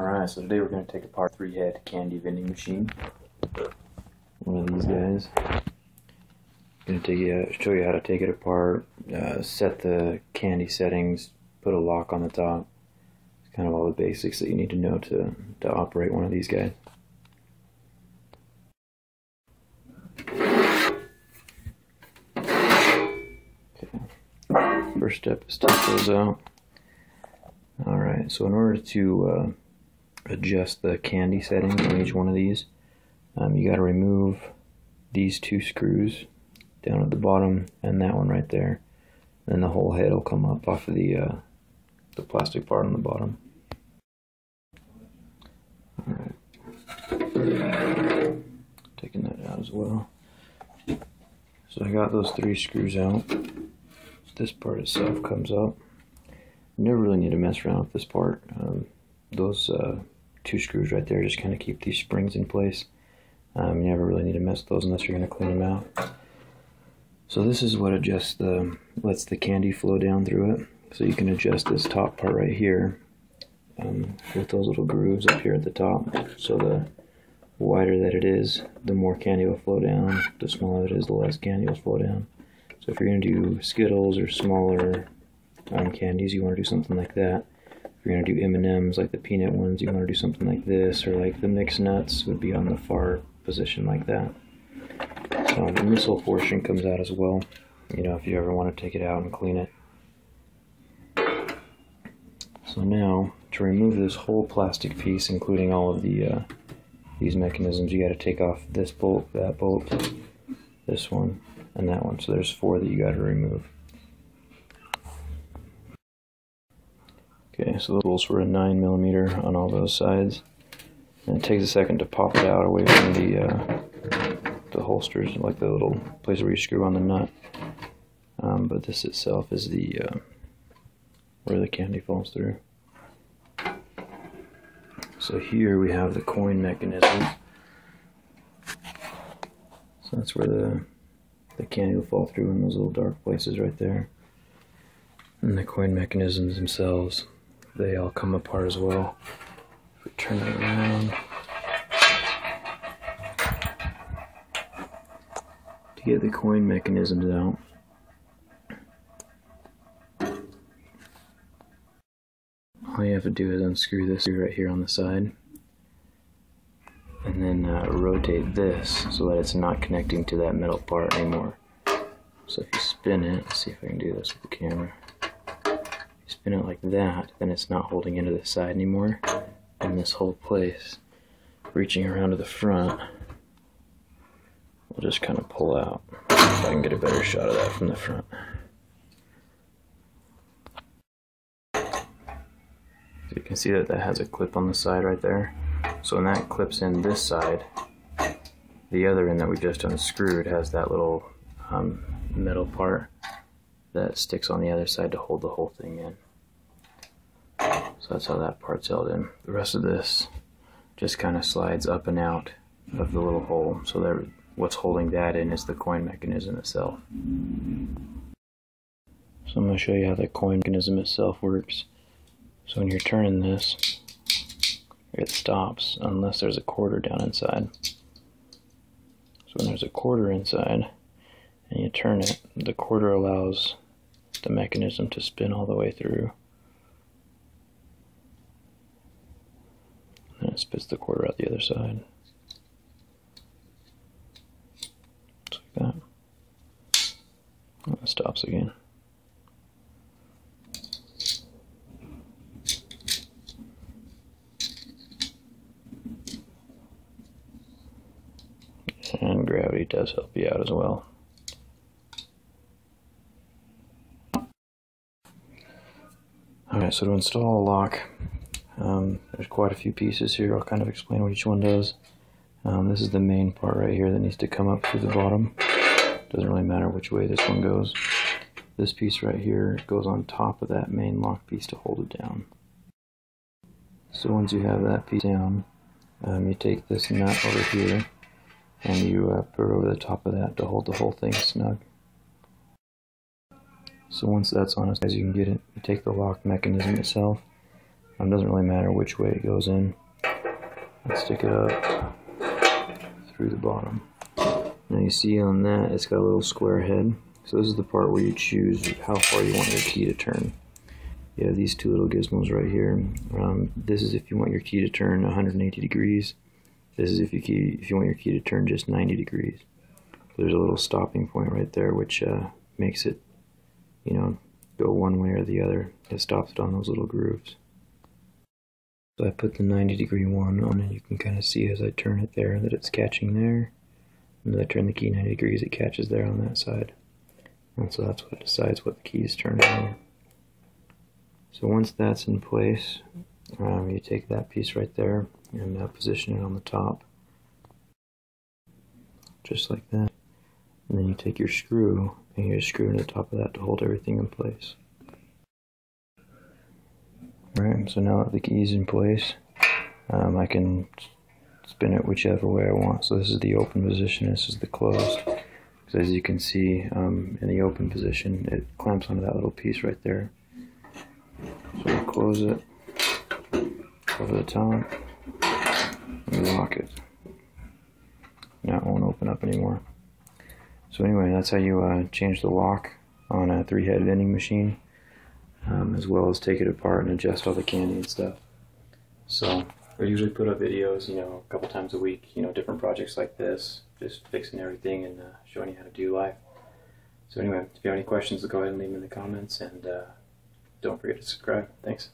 Alright, so today we're going to take apart 3-head candy vending machine. One of these guys. I'm going to show you how to take it apart, set the candy settings, put a lock on the top. It's kind of all the basics that you need to know to operate one of these guys. Okay. First step is take those out. Alright, so in order to adjust the candy settings on each one of these, you got to remove these two screws down at the bottom and that one right there. Then the whole head will come up off of the plastic part on the bottom. Alright. Taking that out as well. So I got those 3 screws out. This part itself comes up. You never really need to mess around with this part. Those 2 screws right there just kind of keep these springs in place. You never really need to mess with those unless you're going to clean them out. So this is what lets the candy flow down through it. So you can adjust this top part right here with those little grooves up here at the top. So the wider that it is, the more candy will flow down. The smaller it is, the less candy will flow down. So if you're going to do Skittles or smaller candies, you want to do something like that. If you're going to do M&Ms, like the peanut ones, you want to do something like this, or like the mixed nuts would be on the far position like that. So and this whole portion comes out as well, you know, if you ever want to take it out and clean it. So now, to remove this whole plastic piece, including all of these mechanisms, you got to take off this bolt, that bolt, this one, and that one. So there's 4 that you got to remove. Okay, so the bolts were a 9mm on all those sides. And it takes a second to pop it out away from the holsters, like the little place where you screw on the nut. But this itself is where the candy falls through. So here we have the coin mechanism. So that's where the candy will fall through in those little dark places right there. And the coin mechanisms themselves, they all come apart as well. If we turn it around, to get the coin mechanisms out, all you have to do is unscrew this screw right here on the side, and then rotate this so that it's not connecting to that metal part anymore. So if you spin it, let's see if I can do this with the camera. Spin it like that, then it's not holding into the side anymore, and this whole place, reaching around to the front, will just kind of pull out. If I can get a better shot of that from the front. So you can see that that has a clip on the side right there. So when that clips in this side, the other end that we just unscrewed has that little metal part that sticks on the other side to hold the whole thing in. So that's how that part's held in. The rest of this just kind of slides up and out of the little hole, so that what's holding that in is the coin mechanism itself. So I'm going to show you how the coin mechanism itself works. So when you're turning this, it stops unless there's a quarter down inside. So when there's a quarter inside and you turn it, the quarter allows the mechanism to spin all the way through. And it spits the quarter out the other side. Just like that. And it stops again. And gravity does help you out as well. Alright, so to install a lock, there's quite a few pieces here. I'll kind of explain what each one does. This is the main part right here that needs to come up through the bottom. Doesn't really matter which way this one goes. This piece right here goes on top of that main lock piece to hold it down. So once you have that piece down, you take this nut over here and you put it over the top of that to hold the whole thing snug. So once that's on as you can get it, you take the lock mechanism itself It doesn't really matter which way it goes in. Let's stick it up through the bottom. Now you see on that it's got a little square head. So this is the part where you choose how far you want your key to turn. You have these two little gizmos right here. This is if you want your key to turn 180 degrees. This is if you want your key to turn just 90 degrees. There's a little stopping point right there, which makes it, you know, go one way or the other. It stops it on those little grooves. So I put the 90-degree one on, and you can kind of see as I turn it there that it's catching there. And as I turn the key 90 degrees, it catches there on that side. And so that's what decides what the keys turn on. So once that's in place, you take that piece right there and position it on the top. Just like that. And then you take your screw and you just screw it to the top of that to hold everything in place. Alright, so now that the key's in place, I can spin it whichever way I want. So this is the open position, this is the closed. So as you can see, in the open position, it clamps onto that little piece right there. So we'll close it over the top and lock it. Now it won't open up anymore. So anyway, that's how you change the lock on a 3-head vending machine, as well as take it apart and adjust all the candy and stuff. So I usually put up videos, you know, a couple times a week, you know, different projects like this, just fixing everything and showing you how to do life. So anyway, if you have any questions, go ahead and leave them in the comments, and don't forget to subscribe. Thanks.